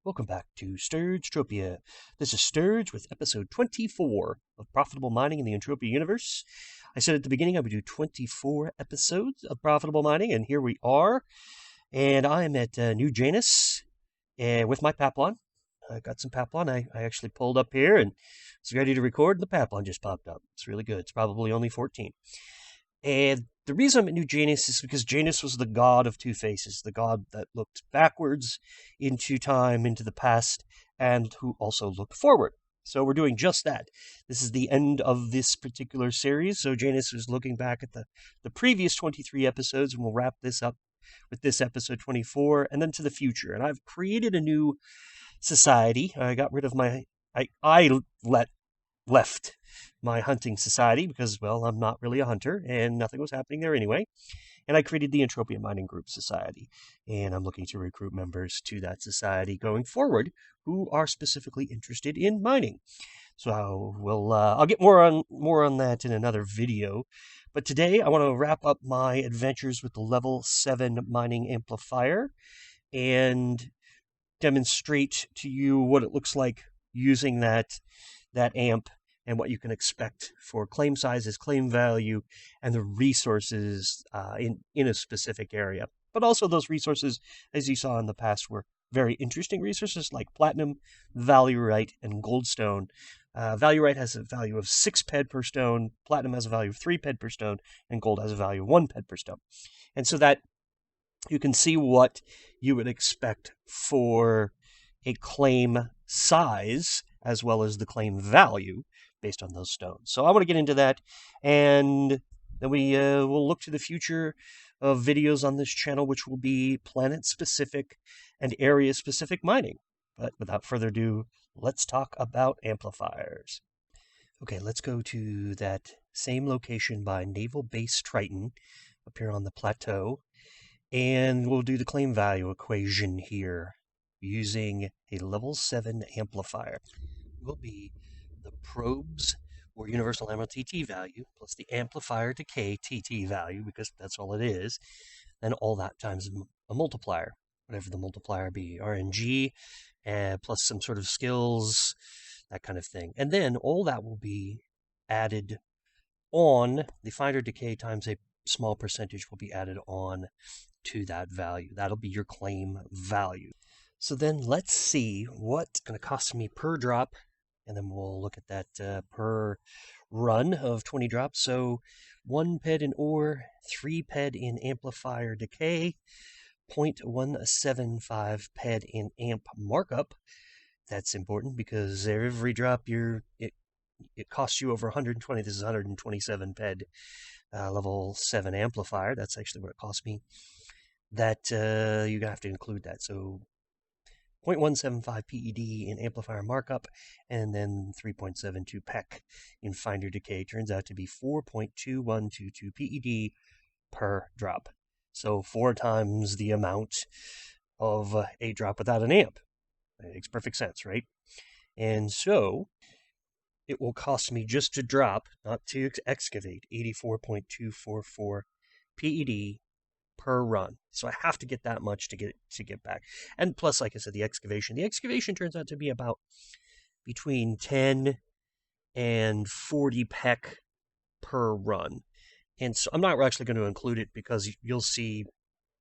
Welcome back to Entropia. This is Sturge with episode 24 of Profitable Mining in the Entropia universe. I said at the beginning I would do 24 episodes of Profitable Mining, and here we are. And I am at New Janus with my Paplon. I got some Paplon. I actually pulled up here and was ready to record, and the Paplon just popped up. It's really good. It's probably only 14. And the reason I'm at New Janus is because Janus was the god of two faces, the god that looked backwards into time, into the past, and who also looked forward. So we're doing just that. This is the end of this particular series, so Janus is looking back at the previous 23 episodes, and we'll wrap this up with this episode 24, and then to the future. And I've created a new society. I got rid of my... I left my hunting society because, well, I'm not really a hunter and nothing was happening there anyway. And I created the Entropia Mining Group Society, and I'm looking to recruit members to that society going forward who are specifically interested in mining. So I'll get more on that in another video. But today I want to wrap up my adventures with the level 7 mining amplifier and demonstrate to you what it looks like using that amp and what you can expect for claim sizes, claim value, and the resources in a specific area. But also those resources, as you saw in the past, were very interesting resources like platinum, valuerite, and goldstone. Valuerite has a value of 6 ped per stone, platinum has a value of 3 ped per stone, and gold has a value of 1 ped per stone. And so that you can see what you would expect for a claim size as well as the claim value based on those stones. So I want to get into that, and then we'll look to the future of videos on this channel, which will be planet-specific and area-specific mining. But without further ado, let's talk about amplifiers. Okay, let's go to that same location by Naval Base Triton up here on the plateau, and we'll do the claim value equation here using a level 7 amplifier. Will be the probes or universal ammo TT value plus the amplifier decay TT value, because that's all it is, and all that times a multiplier, whatever the multiplier be, RNG, plus some sort of skills, that kind of thing. And then all that will be added on, the finder decay times a small percentage will be added on to that value. That'll be your claim value. So then let's see what's going to cost me per drop, and then we'll look at that per run of 20 drops. So 1 ped in ore, 3 ped in amplifier decay, 0.175 ped in amp markup. That's important because every drop it costs you over 120. This is 127 ped level 7 amplifier. That's actually what it cost me. That you have to include that. So 0.175 PED in amplifier markup, and then 3.72 PEC in finder decay. Turns out to be 4.2122 PED per drop. So 4 times the amount of a drop without an amp. That makes perfect sense, right? And so it will cost me just to drop, not to excavate, 84.244 PED per run. So I have to get that much to get back. And plus, like I said, the excavation turns out to be about between 10 and 40 PEC per run. And so I'm not actually going to include it because you'll see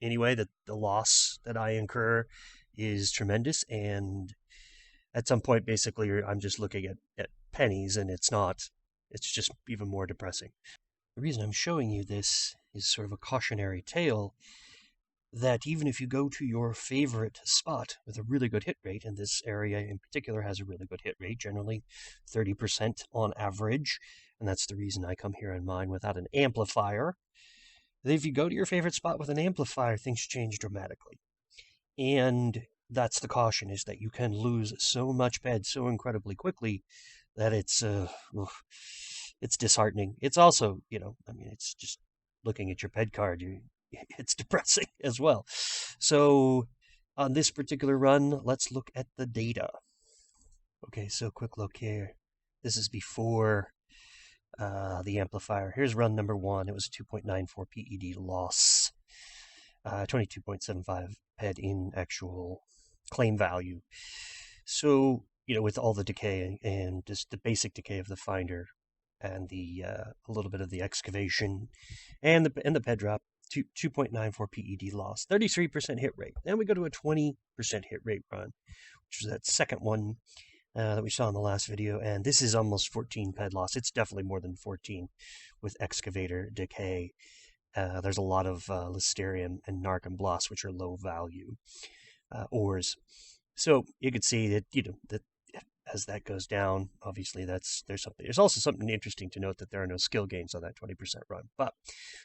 anyway that the loss that I incur is tremendous, and at some point basically I'm just looking at pennies, and it's just even more depressing. The reason I'm showing you this is sort of a cautionary tale that even if you go to your favorite spot with a really good hit rate, and this area in particular has a really good hit rate, generally 30% on average, and that's the reason I come here in mine without an amplifier, that if you go to your favorite spot with an amplifier, things change dramatically. And that's the caution, is that you can lose so much ped so incredibly quickly that it's disheartening. It's also, it's just looking at your ped card, it's depressing as well. So on this particular run, let's look at the data. Okay, so quick look here. This is before the amplifier. Here's run number 1. It was a 2.94 PED loss. 22.75 ped in actual claim value. So, with all the decay and just the basic decay of the finder and the a little bit of the excavation and the ped drop, 2.94 PED loss, 33% hit rate. Then we go to a 20% hit rate run, which was that second one that we saw in the last video, and this is almost 14 ped loss. It's definitely more than 14 with excavator decay. There's a lot of Listerium and Narc and Bloss, which are low value ores. So you could see that, that as that goes down, obviously there's something. There's also something interesting to note that there are no skill gains on that 20% run. But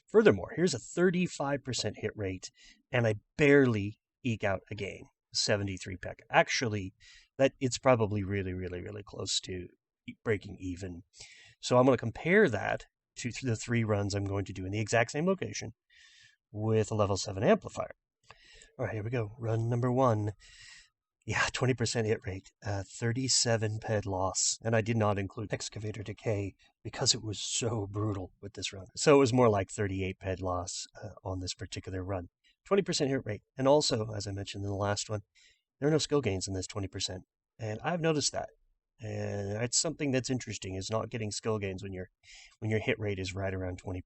furthermore, here's a 35% hit rate, and I barely eke out a gain, 73 pec. Actually, that it's probably really, really, really close to breaking even. So I'm going to compare that to the 3 runs I'm going to do in the exact same location with a level 7 amplifier. All right, here we go. Run number 1. Yeah, 20% hit rate, 37 ped loss, and I did not include excavator decay because it was so brutal with this run. So it was more like 38 ped loss on this particular run. 20% hit rate, and also, as I mentioned in the last one, there are no skill gains in this 20%, and I've noticed that. And it's something that's interesting, is not getting skill gains when your hit rate is right around 20%.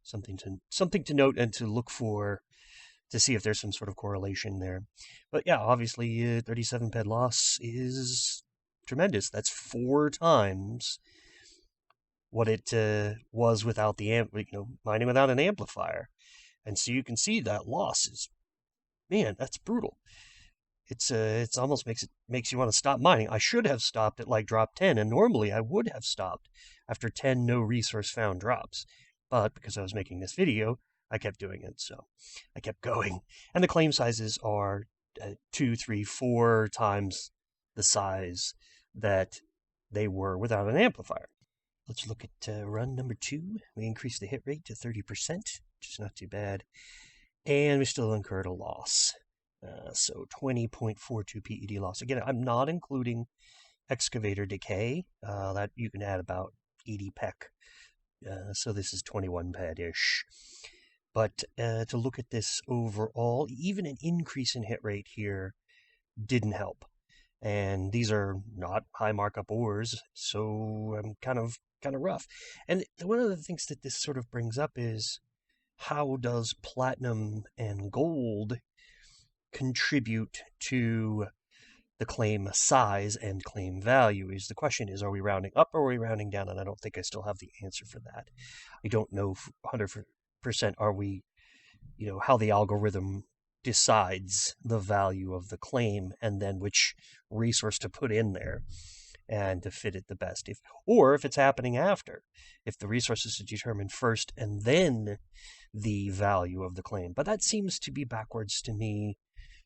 Something to note and to look for, to see if there's some sort of correlation there. But yeah, obviously 37 ped loss is tremendous. That's 4 times what it was without the mining without an amplifier. And so you can see that loss is, man, that's brutal. It's almost makes you want to stop mining. I should have stopped at like drop 10, and normally I would have stopped after 10 no resource found drops. But because I was making this video, I kept doing it, so I kept going. And the claim sizes are 2, 3, 4 times the size that they were without an amplifier. Let's look at run number 2. We increased the hit rate to 30%, which is not too bad. And we still incurred a loss. So 20.42 PED loss. Again, I'm not including excavator decay. That you can add about 80 pec. So this is 21 ped-ish. But to look at this overall, even an increase in hit rate here didn't help. And these are not high markup ores, so I'm kind of rough. And one of the things that this sort of brings up is, how does platinum and gold contribute to the claim size and claim value? Is the question is, are we rounding up or are we rounding down? And I don't think I still have the answer for that. I don't know 100% are we, how the algorithm decides the value of the claim and then which resource to put in there and to fit it the best. Or if it's happening after, if the resources are determined first and then the value of the claim. But that seems to be backwards to me,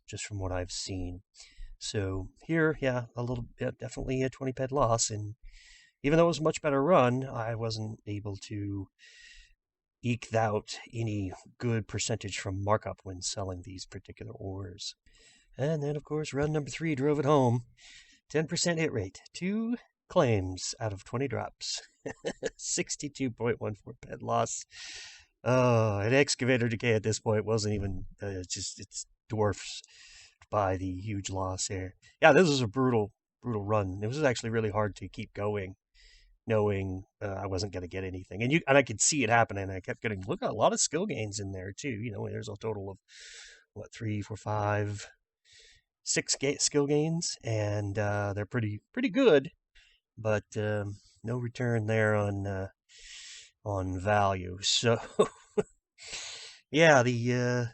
just from what I've seen. So here, yeah, a little bit, definitely a 20 ped loss. And even though it was a much better run, I wasn't able to eke out any good percentage from markup when selling these particular ores. And then, of course, run number 3 drove it home. 10% hit rate. 2 claims out of 20 drops. 62.14 ped loss. An excavator decay at this point wasn't even, it's dwarfs by the huge loss here. Yeah, this was a brutal run. It was actually really hard to keep going, knowing I wasn't going to get anything. And I could see it happening. I kept getting, look at a lot of skill gains in there too. There's a total of 3, 4, 5, 6 skill gains, and they're pretty good, but no return there on value. So yeah, the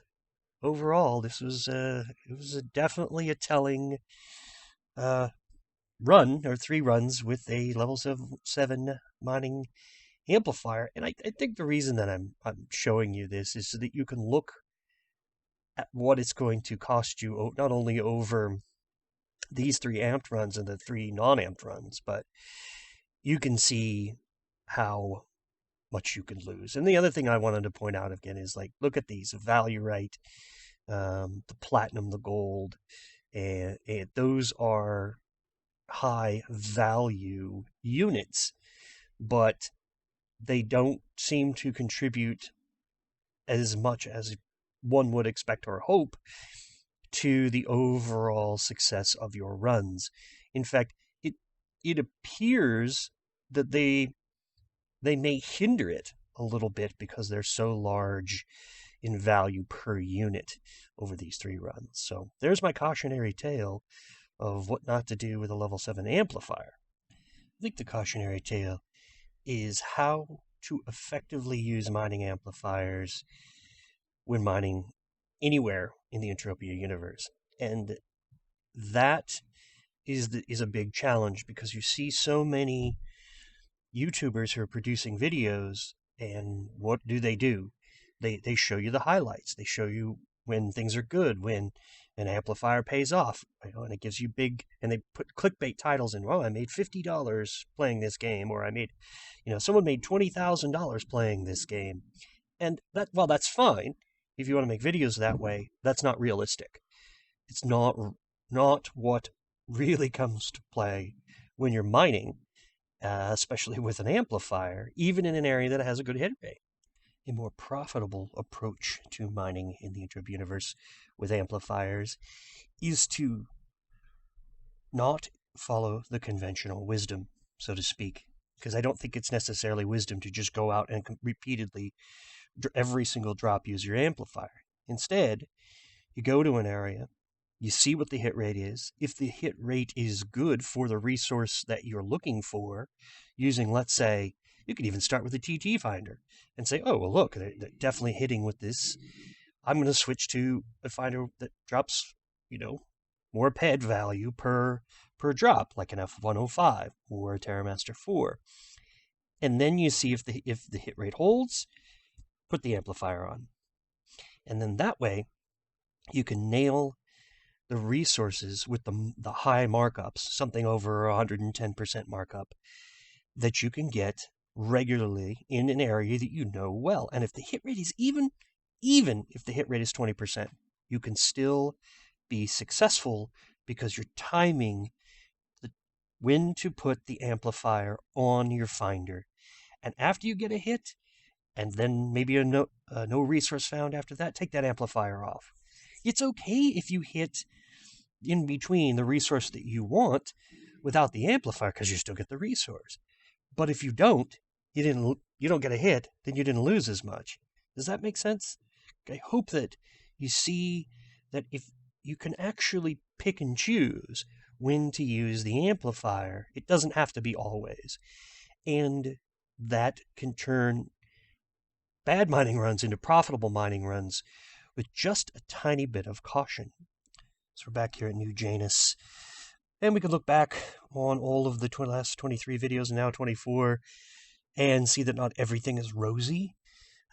overall, this was it was definitely a telling run, or 3 runs with a level 7 mining amplifier. And I think the reason that I'm showing you this is so that you can look at what it's going to cost you, not only over these 3 amped runs and the 3 non-amped runs, but you can see how much you can lose. And the other thing I wanted to point out again is, like, look at these value right, the platinum, the gold, and those are high value units, but they don't seem to contribute as much as one would expect or hope to the overall success of your runs. In fact, it appears that they may hinder it a little bit because they're so large in value per unit over these 3 runs. So there's my cautionary tale of what not to do with a level 7 amplifier. I think the cautionary tale is how to effectively use mining amplifiers when mining anywhere in the Entropia universe. And that is a big challenge because you see so many YouTubers who are producing videos, and what do? They show you the highlights. They show you when things are good, when an amplifier pays off, and it gives you and they put clickbait titles in. Well, I made $50 playing this game, or I made, someone made $20,000 playing this game. And that's fine if you want to make videos that way. That's not realistic. It's not what really comes to play when you're mining, especially with an amplifier, even in an area that has a good hit rate. A more profitable approach to mining in the Entropia universe with amplifiers is to not follow the conventional wisdom, so to speak, because I don't think it's necessarily wisdom to just go out and repeatedly, every single drop, use your amplifier. Instead, you go to an area, you see what the hit rate is. If the hit rate is good for the resource that you're looking for, using, let's say, you could even start with a TT finder and say, oh, well, look, they're definitely hitting with this. I'm going to switch to a finder that drops, more PED value per drop, like an F105 or a TerraMaster 4. And then you see if the hit rate holds, put the amplifier on. And then that way, you can nail the resources with the high markups, something over 110% markup, that you can get regularly in an area that you know well. And if the hit rate is even if the hit rate is 20%, you can still be successful because you're timing when to put the amplifier on your finder. And after you get a hit, and then maybe a no resource found after that, take that amplifier off. It's okay if you hit in between the resource that you want without the amplifier, because you still get the resource. But if you don't, you don't get a hit, then you didn't lose as much. Does that make sense? I hope that you see that if you can actually pick and choose when to use the amplifier, it doesn't have to be always. And that can turn bad mining runs into profitable mining runs with just a tiny bit of caution. So we're back here at New Janus, and we could look back on all of the last 23 videos, and now 24, and see that not everything is rosy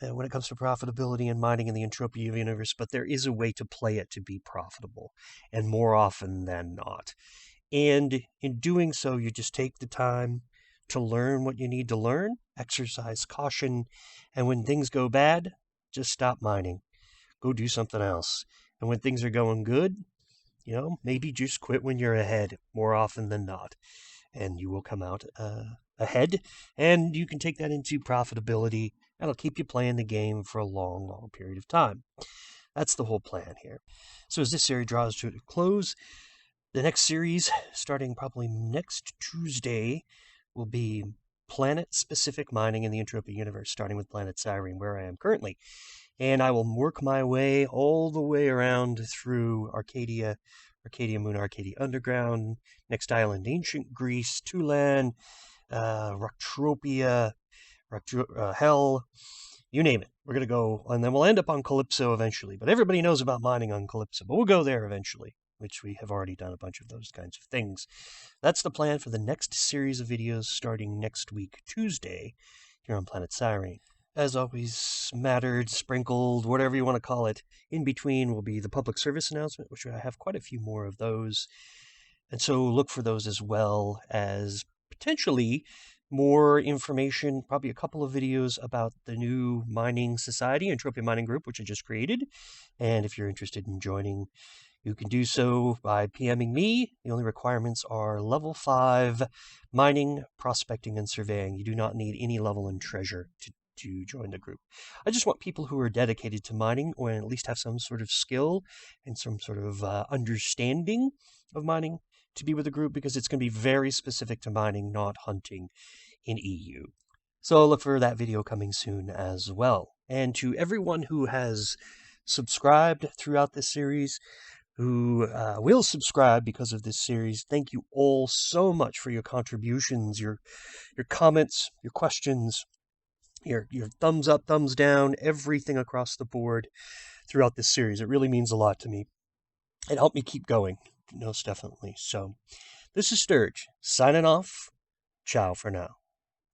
when it comes to profitability and mining in the Entropia universe, but there is a way to play it to be profitable, and more often than not. And in doing so, you just take the time to learn what you need to learn, exercise caution, and when things go bad, just stop mining. Go do something else. And when things are going good, maybe just quit when you're ahead more often than not. And you will come out ahead, and you can take that into profitability. That'll keep you playing the game for a long, long period of time. That's the whole plan here. So as this series draws to a close, the next series, starting probably next Tuesday, will be planet-specific mining in the Entropia universe, starting with planet Cyrene, where I am currently. And I will work my way all the way around through Arcadia Moon, Arcadia Underground, Next Island, Ancient Greece, Tulan, Rocktropia, Hell, you name it. We're going to go, and then we'll end up on Calypso eventually. But everybody knows about mining on Calypso, but we'll go there eventually, which we have already done a bunch of those kinds of things. That's the plan for the next series of videos starting next week, Tuesday, here on Planet Cyrene. As always, smattered, sprinkled, whatever you want to call it, in between will be the public service announcement, which I have quite a few more of those. And so look for those, as well as potentially more information, probably a couple of videos about the new mining society, Entropia Mining Group, which I just created. And if you're interested in joining, you can do so by PMing me. The only requirements are level 5 mining, prospecting, and surveying. You do not need any level in treasure to join the group. I just want people who are dedicated to mining, or at least have some sort of skill and some sort of understanding of mining, to be with the group, because it's going to be very specific to mining, not hunting in EU. So look for that video coming soon as well. And to everyone who has subscribed throughout this series, who will subscribe because of this series, thank you all so much for your contributions, your comments, your questions, your thumbs up, thumbs down, everything across the board throughout this series. It really means a lot to me. It helped me keep going, most definitely. So this is Sturge, signing off. Ciao for now.